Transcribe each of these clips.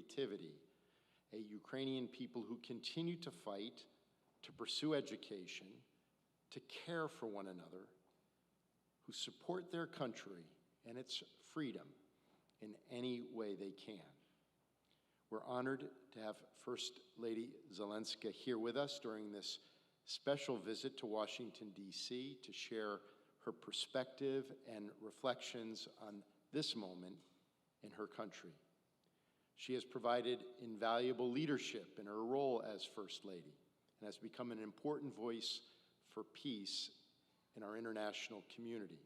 creativity, a Ukrainian people who continue to fight, to pursue education, to care for one another, who support their country and its freedom in any way they can. We're honored to have First Lady Zelenska here with us during this special visit to Washington, D.C. to share her perspective and reflections on this moment in her country. She has provided invaluable leadership in her role as First Lady and has become an important voice for peace in our international community.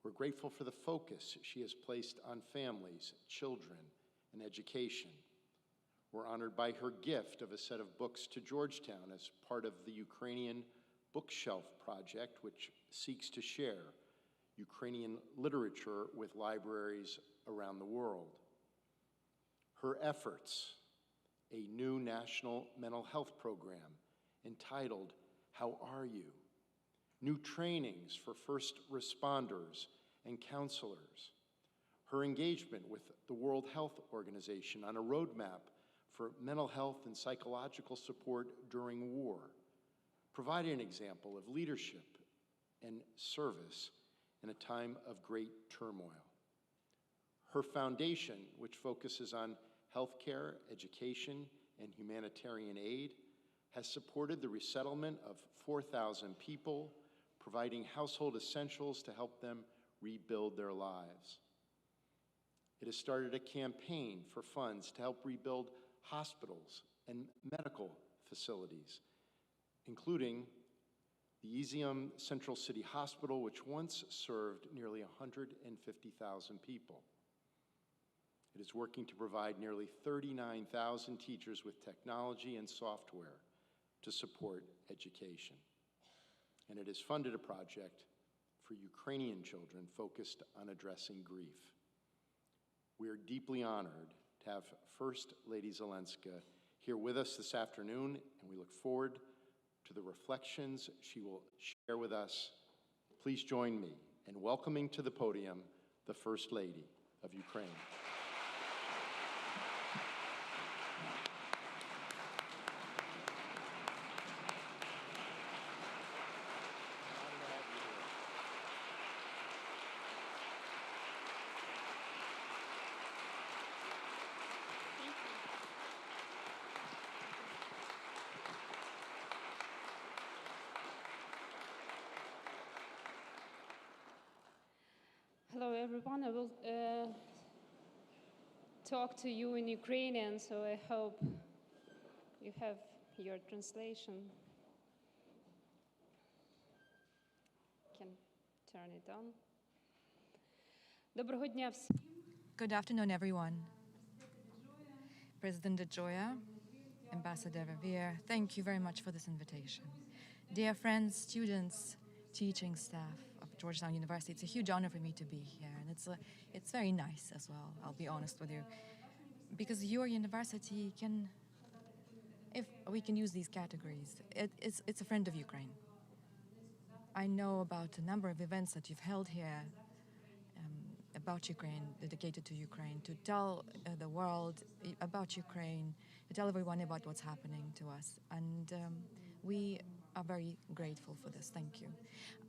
We're grateful for the focus she has placed on families, children, and education. We're honored by her gift of a set of books to Georgetown as part of the Ukrainian Bookshelf Project, which seeks to share Ukrainian literature with libraries around the world. Her efforts, a new national mental health program entitled How Are You? New trainings for first responders and counselors. Her engagement with the World Health Organization on a roadmap for mental health and psychological support during war, providing an example of leadership and service in a time of great turmoil. Her foundation, which focuses on healthcare, education, and humanitarian aid, has supported the resettlement of 4,000 people, providing household essentials to help them rebuild their lives. It has started a campaign for funds to help rebuild hospitals and medical facilities, including the Izium Central City Hospital, which once served nearly 150,000 people. It is working to provide nearly 39,000 teachers with technology and software to support education. And it has funded a project for Ukrainian children focused on addressing grief. We are deeply honored to have First Lady Zelenska here with us this afternoon, and we look forward to the reflections she will share with us. Please join me in welcoming to the podium the First Lady of Ukraine. Hello, everyone. I will talk to you in Ukrainian, so I hope you have your translation. Can turn it on. Доброго дня всім. Good afternoon, everyone. President DeGioia, Ambassador Revere, thank you very much for this invitation. Dear friends, students, teaching staff of Georgetown University, it's a huge honor for me to be here, and it's very nice as well, I'll be honest with you, because your university can, if we can use these categories, it's a friend of Ukraine. I know about a number of events that you've held here about Ukraine, dedicated to Ukraine, to tell the world about Ukraine, to tell everyone about what's happening to us, and we are very grateful for this. Thank you.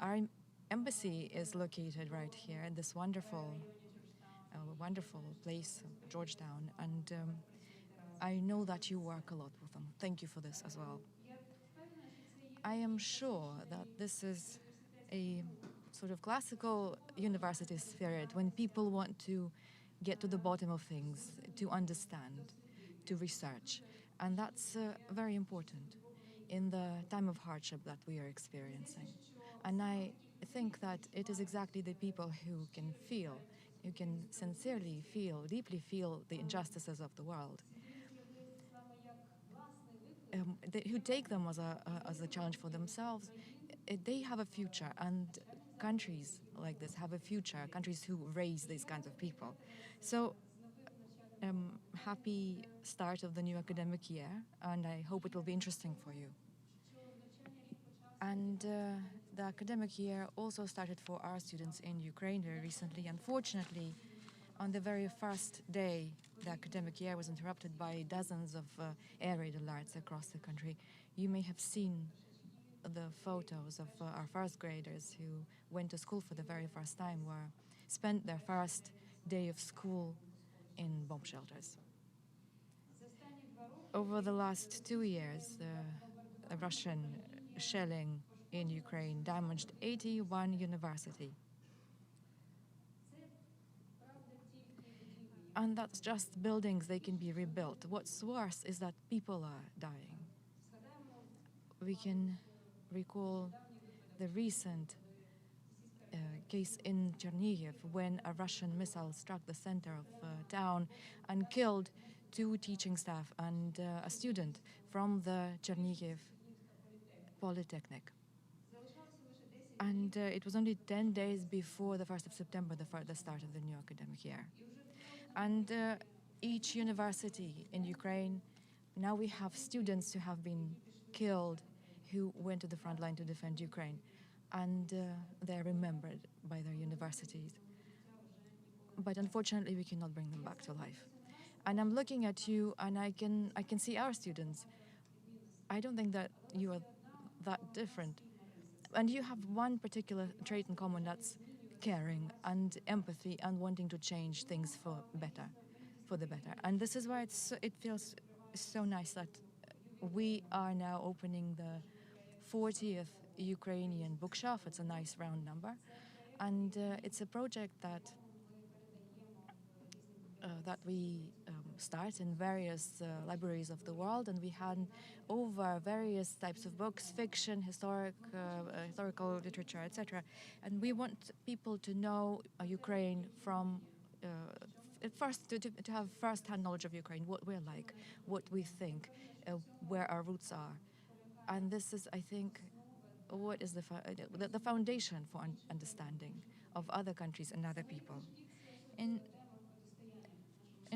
Our embassy is located right here in this wonderful place, Georgetown, and I know that you work a lot with them. Thank you for this as well. I am sure that this is a sort of classical university spirit when people want to get to the bottom of things, to understand, to research, and that's very important in the time of hardship that we are experiencing. And I think that it is exactly the people who can feel, who can sincerely feel, deeply feel the injustices of the world, who take them as a challenge for themselves. They have a future, and countries like this have a future, countries who raise these kinds of people. So happy start of the new academic year, and I hope it will be interesting for you. And the academic year also started for our students in Ukraine very recently. Unfortunately, on the very first day the academic year was interrupted by dozens of air raid alerts across the country. You may have seen the photos of our first graders who went to school for the very first time, spent their first day of school in bomb shelters. Over the last 2 years, the Russian shelling in Ukraine damaged 81 universities. And that's just buildings, they can be rebuilt. What's worse is that people are dying. We can recall the recent case in Chernihiv when a Russian missile struck the center of town and killed 2 teaching staff and a student from the Chernihiv Polytechnic. And it was only 10 days before the 1st of September, the start of the new academic year. And each university in Ukraine, now we have students who have been killed who went to the front line to defend Ukraine. And they're remembered by their universities. But unfortunately, we cannot bring them back to life. And I'm looking at you, and I can see our students. I don't think that you are that different. And you have one particular trait in common, that's caring and empathy and wanting to change things for the better. And this is why it feels so nice that we are now opening the 40th Ukrainian bookshelf. It's a nice round number. And it's a project that we start in various libraries of the world, and we hand over various types of books, fiction, historical literature, etc. And we want people to know Ukraine from first to have first-hand knowledge of Ukraine, what we're like, what we think, where our roots are. And this is, I think, what is the foundation for understanding of other countries and other people.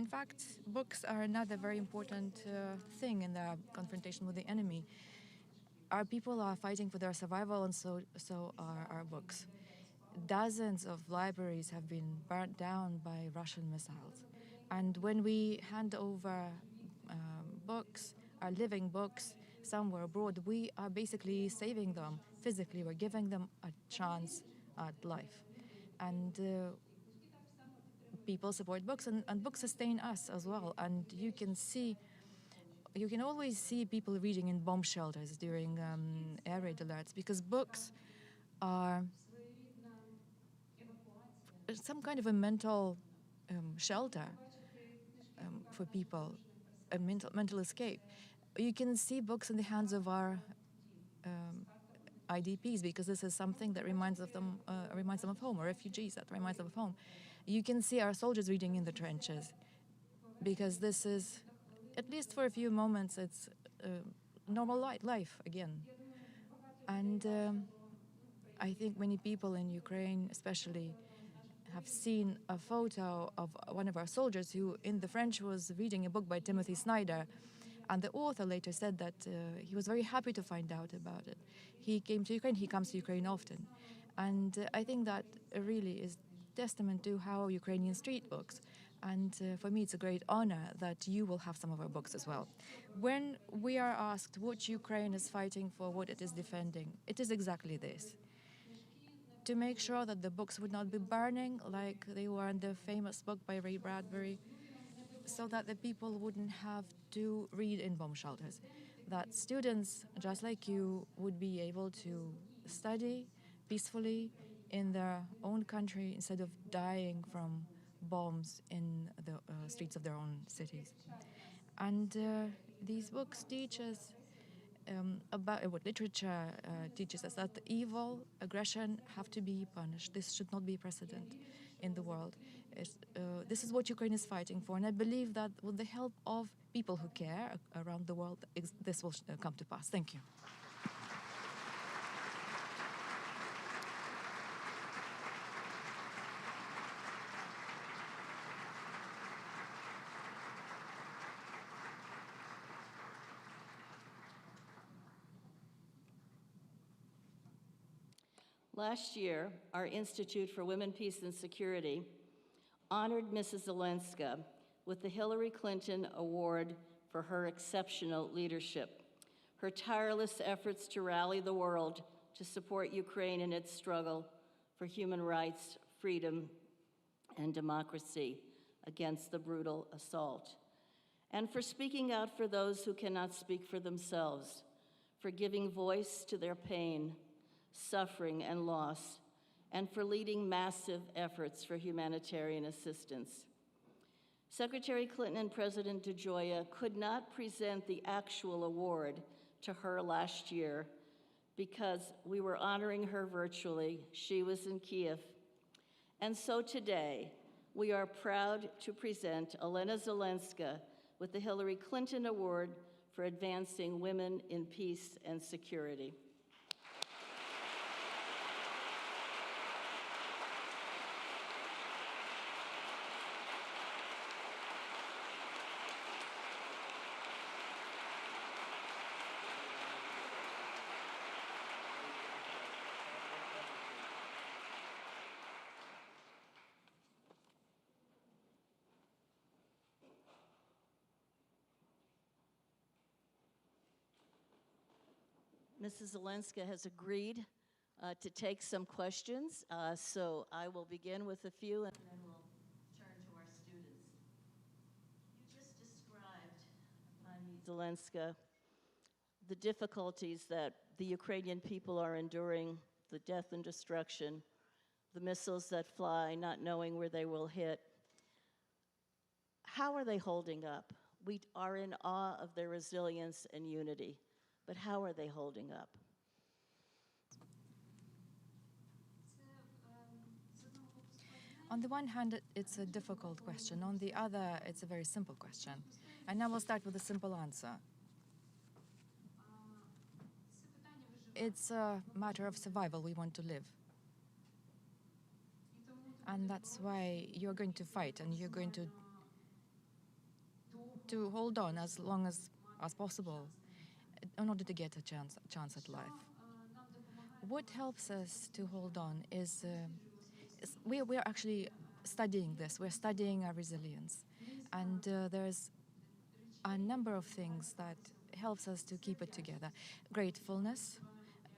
In fact, books are another very important thing in the confrontation with the enemy. Our people are fighting for their survival, and so are our books. Dozens of libraries have been burnt down by Russian missiles. And when we hand over books, our living books, somewhere abroad, we are basically saving them physically. We're giving them a chance at life. And people support books, and books sustain us as well. And you can always see people reading in bomb shelters during air raid alerts, because books are some kind of a mental shelter for people, a mental escape. You can see books in the hands of our IDPs, because this is something that reminds them of home, or refugees that reminds them of home. You can see our soldiers reading in the trenches, because this is, at least for a few moments, it's normal life again. And I think many people in Ukraine especially have seen a photo of one of our soldiers who in the French was reading a book by Timothy Snyder, and the author later said that he was very happy to find out about it. He came to Ukraine, he comes to Ukraine often. And I think that really is testament to how Ukrainians treat books. And for me, it's a great honor that you will have some of our books as well. When we are asked what Ukraine is fighting for, what it is defending, it is exactly this. To make sure that the books would not be burning like they were in the famous book by Ray Bradbury, so that the people wouldn't have to read in bomb shelters. That students, just like you, would be able to study peacefully in their own country instead of dying from bombs in the streets of their own cities. And these books teach us about what literature teaches us, that evil, aggression have to be punished. This should not be precedent in the world. This is what Ukraine is fighting for, and I believe that with the help of people who care around the world, this will come to pass. Thank you. Last year, our Institute for Women, Peace, and Security honored Mrs. Zelenska, with the Hillary Clinton Award for her exceptional leadership. Her tireless efforts to rally the world to support Ukraine in its struggle for human rights, freedom, and democracy against the brutal assault. And for speaking out for those who cannot speak for themselves, for giving voice to their pain, suffering, and loss, and for leading massive efforts for humanitarian assistance. Secretary Clinton and President DeGioia could not present the actual award to her last year because we were honoring her virtually. She was in Kiev. And so today, we are proud to present Olena Zelenska with the Hillary Clinton Award for advancing women in peace and security. Mrs. Zelenska has agreed to take some questions, so I will begin with a few and then we'll turn to our students. You just described, Pani Zelenska, the difficulties that the Ukrainian people are enduring, the death and destruction, the missiles that fly, not knowing where they will hit. How are they holding up? We are in awe of their resilience and unity. But how are they holding up? On the one hand, it's a difficult question. On the other, it's a very simple question. And I will start with a simple answer. It's a matter of survival. We want to live. And that's why you're going to fight and you're going to hold on as long as possible in order to get a chance at life. What helps us to hold on is we're actually studying this. We're studying our resilience. And there's a number of things that helps us to keep it together. Gratefulness,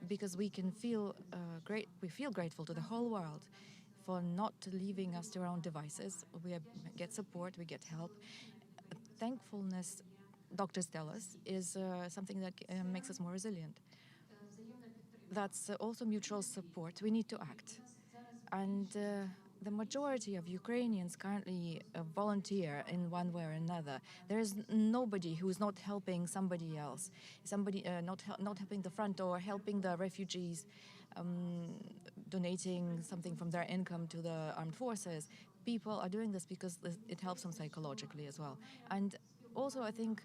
because we can feel we feel grateful to the whole world for not leaving us to our own devices. We get support, we get help. Thankfulness, doctors tell us, is something that makes us more resilient. That's also mutual support. We need to act. And the majority of Ukrainians currently volunteer in one way or another. There is nobody who is not helping somebody else, not helping the front or helping the refugees, donating something from their income to the armed forces. People are doing this because it helps them psychologically as well. And also, I think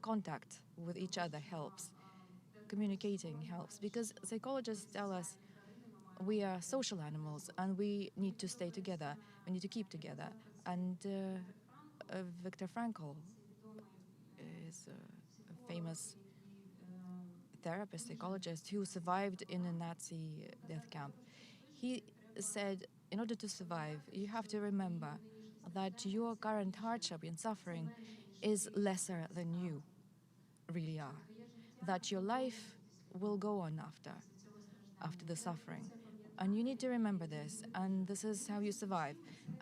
contact with each other helps. Communicating helps, because psychologists tell us we are social animals and we need to stay together. We need to keep together. And Viktor Frankl is a famous therapist, psychologist who survived in a Nazi death camp. He said, in order to survive, you have to remember that your current hardship and suffering is lesser than you really are. That your life will go on after the suffering. And you need to remember this, and this is how you survive.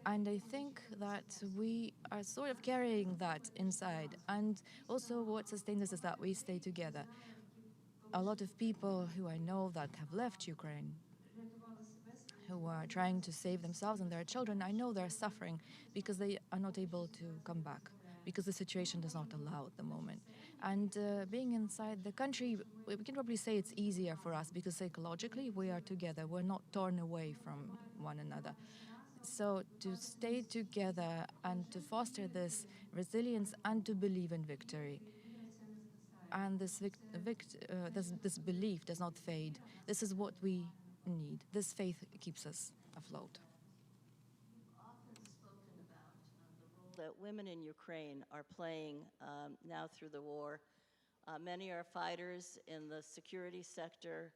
And I think that we are sort of carrying that inside. And also what sustains us is that we stay together. A lot of people who I know that have left Ukraine, who are trying to save themselves and their children, I know they're suffering because they are not able to come back, because the situation does not allow at the moment. And being inside the country, we can probably say it's easier for us because psychologically we are together. We're not torn away from one another. So to stay together and to foster this resilience and to believe in victory. And this belief does not fade. This is what we need. This faith keeps us afloat. That women in Ukraine are playing now through the war. Many are fighters in the security sector.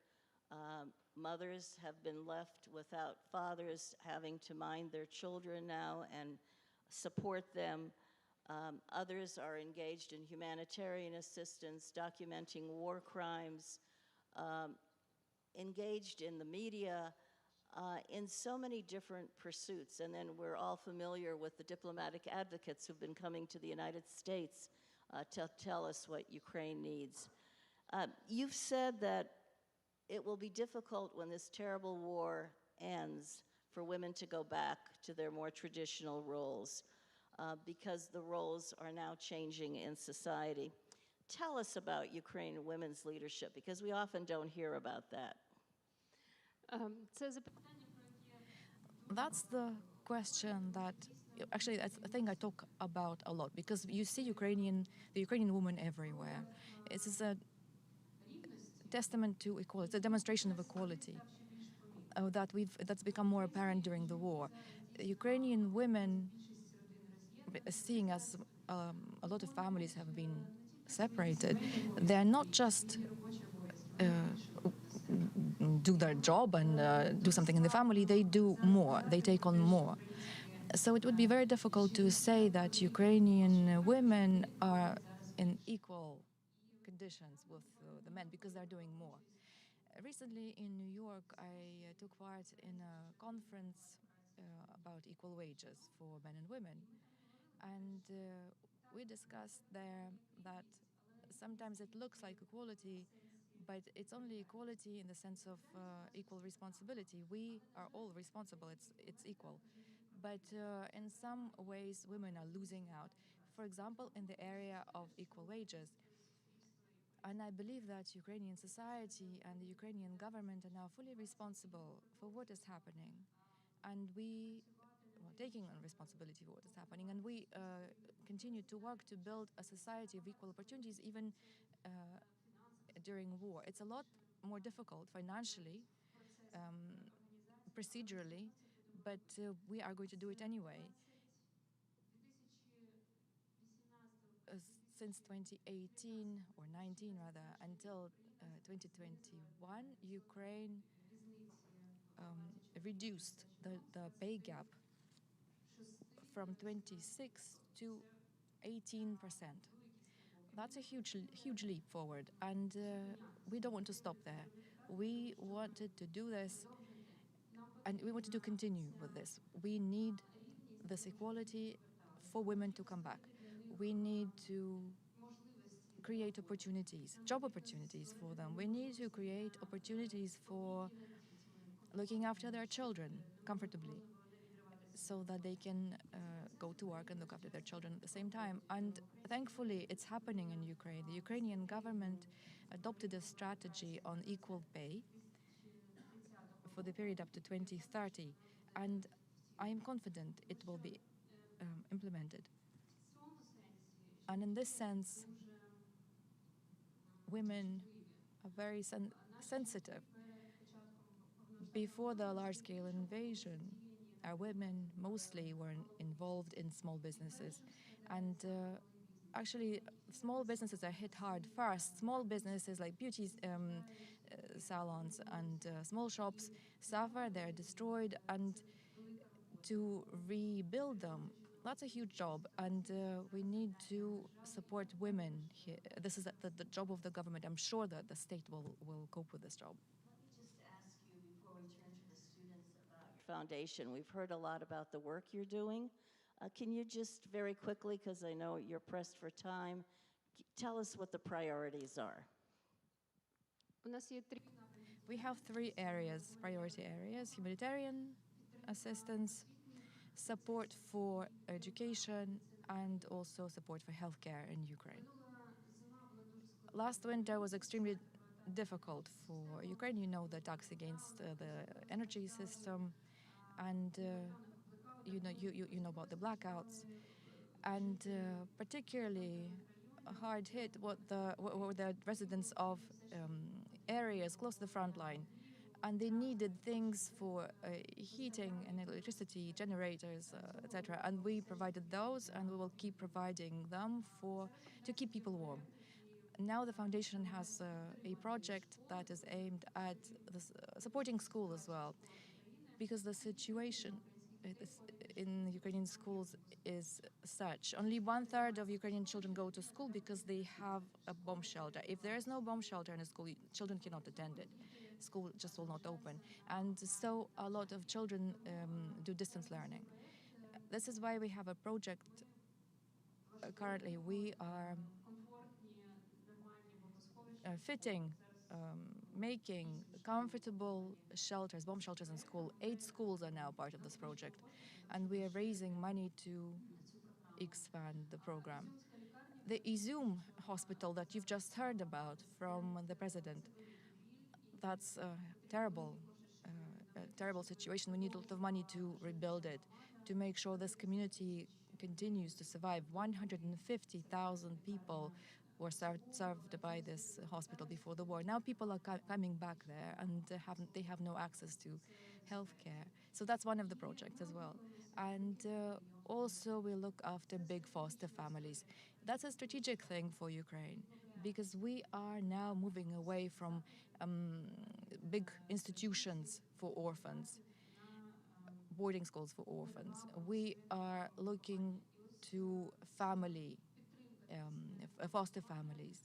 Mothers have been left without fathers, having to mind their children now and support them. Others are engaged in humanitarian assistance, documenting war crimes, engaged in the media, in so many different pursuits. And then we're all familiar with the diplomatic advocates who've been coming to the United States to tell us what Ukraine needs. You've said that it will be difficult when this terrible war ends for women to go back to their more traditional roles because the roles are now changing in society. Tell us about Ukrainian women's leadership, because we often don't hear about that. Це запитання, про яке That's the question that actually that's a thing I talk about a lot, because you see the Ukrainian woman everywhere. It's a testament to equality. It's a demonstration of equality that's become more apparent during the war. Ukrainian women, seeing as a lot of families have been separated, they're not just do their job and do something in the family, they do more, they take on more. So it would be very difficult to say that Ukrainian women are in equal conditions with the men because they're doing more. Recently in New York, I took part in a conference about equal wages for men and women. And we discussed there that sometimes it looks like equality, but it's only equality in the sense of equal responsibility. We are all responsible, it's equal. But in some ways, women are losing out. For example, in the area of equal wages. And I believe that Ukrainian society and the Ukrainian government are now fully responsible for what is happening. And we are taking on responsibility for what is happening. And we continue to work to build a society of equal opportunities even during war. It's a lot more difficult financially, procedurally, but we are going to do it anyway. Since 2018, or 19 rather, until 2021, Ukraine reduced the pay gap from 26 to 18%. That's a huge leap forward, and we don't want to stop there. We wanted to do this, and we wanted to continue with this. We need this equality for women to come back. We need to create opportunities, job opportunities for them. We need to create opportunities for looking after their children comfortably so that they can go to work and look after their children at the same time. And thankfully, it's happening in Ukraine. The Ukrainian government adopted a strategy on equal pay for the period up to 2030. And I am confident it will be implemented. And in this sense, women are very sensitive. Before the large-scale invasion, our women mostly were involved in small businesses. And actually, small businesses are hit hard first. Small businesses like beauty salons and small shops suffer, they're destroyed, and to rebuild them, that's a huge job, and we need to support women here. This is the job of the government. I'm sure that the state will cope with this job. Let me just ask you, before we turn to the students, about your foundation. We've heard a lot about the work you're doing. Can you just very quickly, because I know you're pressed for time, tell us what the priorities are? у нас є три We have three areas, priority areas: humanitarian assistance, support for education, and also support for healthcare in Ukraine. Last winter was extremely difficult for Ukraine. You know the attacks against the energy system, and you know about the blackouts, and particularly hard hit were the residents of areas close to the front line. And they needed things for heating and electricity, generators, etc. And we provided those, and we will keep providing them to keep people warm. Now the foundation has a project that is aimed at supporting school as well, because the situation in Ukrainian schools is such. Only 1/3 of Ukrainian children go to school because they have a bomb shelter. If there is no bomb shelter in a school, children cannot attend it. School just will not open. And so a lot of children do distance learning. This is why we have a project. Currently, we are fitting, making comfortable shelters, bomb shelters in school. 8 schools are now part of this project, and we are raising money to expand the program. The Izum hospital that you've just heard about from the president, that's a terrible situation. We need a lot of money to rebuild it, to make sure this community continues to survive. 150,000 people were served by this hospital before the war. Now people are coming back there, and they have no access to healthcare. So that's one of the projects as well. And also we look after big foster families. That's a strategic thing for Ukraine, because we are now moving away from big institutions for orphans, boarding schools for orphans. We are looking to foster families,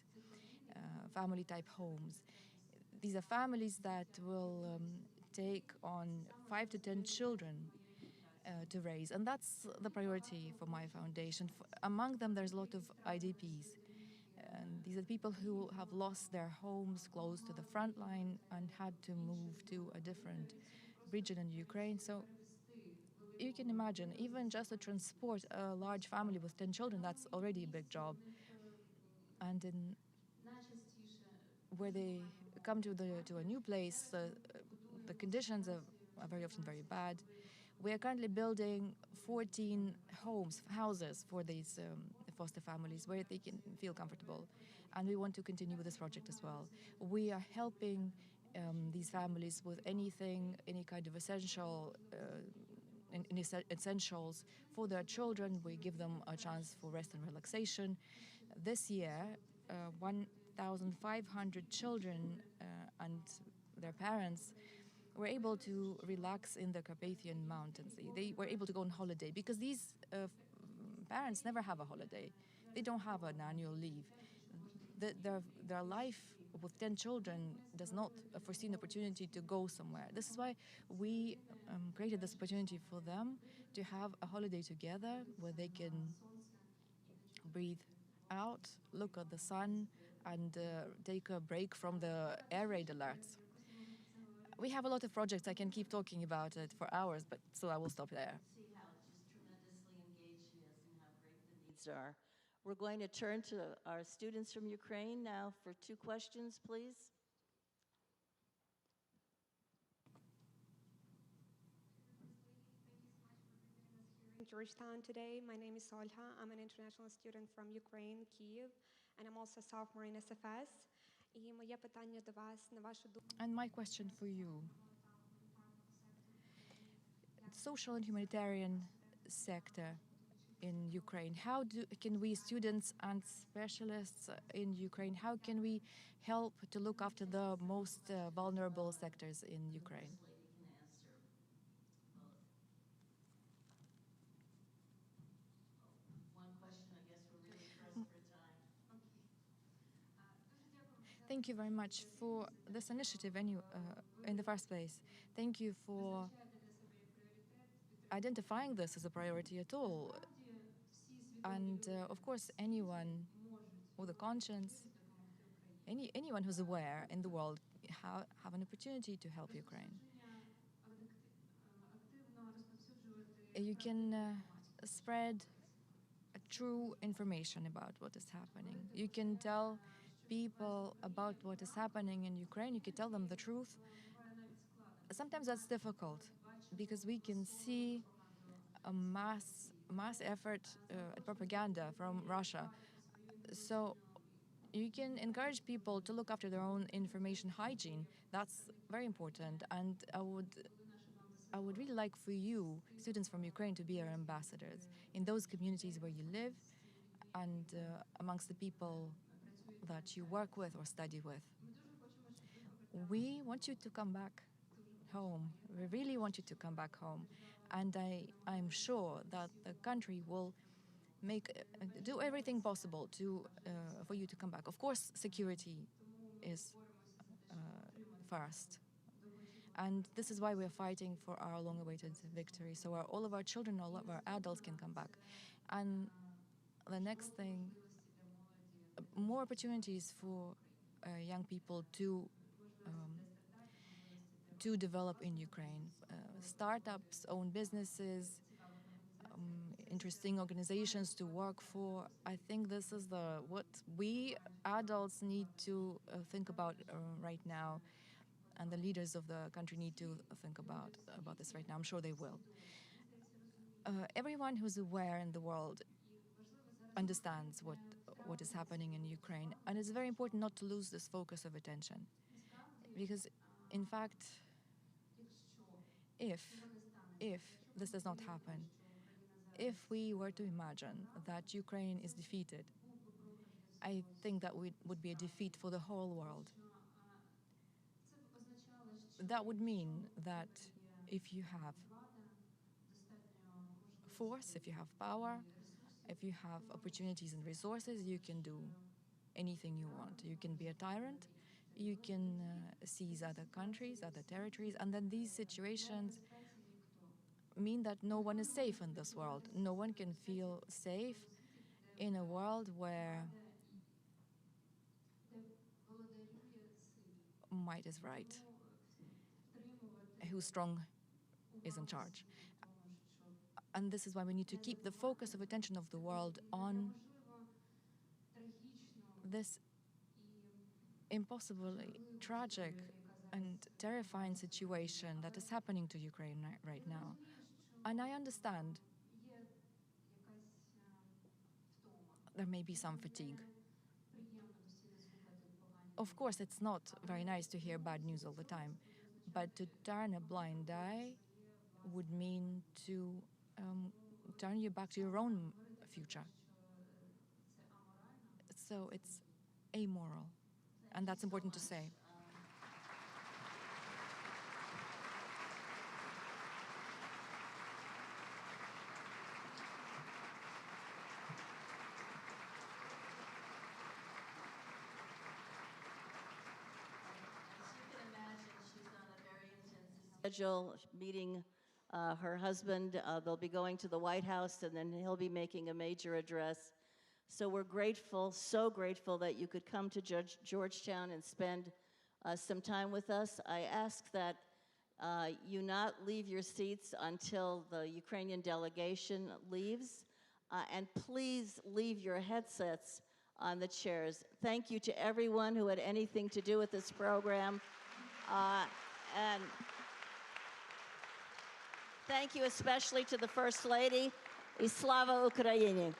family-type homes. These are families that will take on 5 to 10 children to raise, and that's the priority for my foundation. Among them, there's a lot of IDPs. And these are people who have lost their homes close to the front line and had to move to a different region in Ukraine. So you can imagine, even just to transport a large family with 10 children, that's already a big job. And where they come to a new place, the conditions are very often very bad. We are currently building 14 houses for these foster families where they can feel comfortable. And we want to continue with this project as well. We are helping these families with any kind of essentials for their children. We give them a chance for rest and relaxation. This year, 1,500 children and their parents were able to relax in the Carpathian Mountains. They were able to go on holiday because these parents never have a holiday. They don't have an annual leave. Their life with 10 children does not foresee an opportunity to go somewhere. This is why we created this opportunity for them to have a holiday together where they can breathe out, look at the sun, and take a break from the air raid alerts. We have a lot of projects. I can keep talking about it for hours, but so I will stop there. See how just tremendously engaged she is and how great the needs are. We're going to turn to our students from Ukraine now for 2 questions, please. In Georgetown today. My name is Olha. I'm an international student from Ukraine, Kyiv, and I'm also a sophomore in SFS. І моє питання до вас, на вашу думку. And my question for you. Social and humanitarian sector in Ukraine. How can we, students and specialists in Ukraine, how can we help to look after the most vulnerable sectors in Ukraine? Thank you very much for this initiative in the first place. Thank you for identifying this as a priority at all. And of course, anyone with a conscience, anyone who's aware in the world have an opportunity to help Ukraine. You can spread true information about what is happening. You can tell people about what is happening in Ukraine. You can tell them the truth. Sometimes that's difficult because we can see a mass effort at propaganda from Russia. So you can encourage people to look after their own information hygiene. That's very important. And I would really like for you, students from Ukraine, to be our ambassadors in those communities where you live and amongst the people that you work with or study with. We want you to come back home. We really want you to come back home. And I'm sure that the country will do everything possible for you to come back. Of course, security is first. And this is why we're fighting for our long-awaited victory, so all of our children, all of our adults can come back. And the next thing, more opportunities for young people to develop in Ukraine. Startups, own businesses, interesting organizations to work for. I think this is what we adults need to think about right now, and the leaders of the country need to think about this right now. I'm sure they will. Everyone who's aware in the world understands what is happening in Ukraine, and it's very important not to lose this focus of attention, because, in fact, if this does not happen, if we were to imagine that Ukraine is defeated, I think that would be a defeat for the whole world. That would mean that if you have force, if you have power, if you have opportunities and resources, you can do anything you want. You can be a tyrant, you can seize other countries, other territories, and then these situations mean that no one is safe in this world. No one can feel safe in a world where might is right, who's strong is in charge. And this is why we need to keep the focus of attention of the world on this impossibly tragic and terrifying situation that is happening to Ukraine right now. And I understand there may be some fatigue. Of course, it's not very nice to hear bad news all the time, but to turn a blind eye would mean to turn you back to your own future. So it's amoral, and that's important to say. Schedule meeting her husband. They'll be going to the White House, and then he'll be making a major address. So we're grateful, so grateful that you could come to Georgetown and spend some time with us. I ask that you not leave your seats until the Ukrainian delegation leaves, and please leave your headsets on the chairs. Thank you to everyone who had anything to do with this program. And thank you especially to the First Lady. І слава Україні!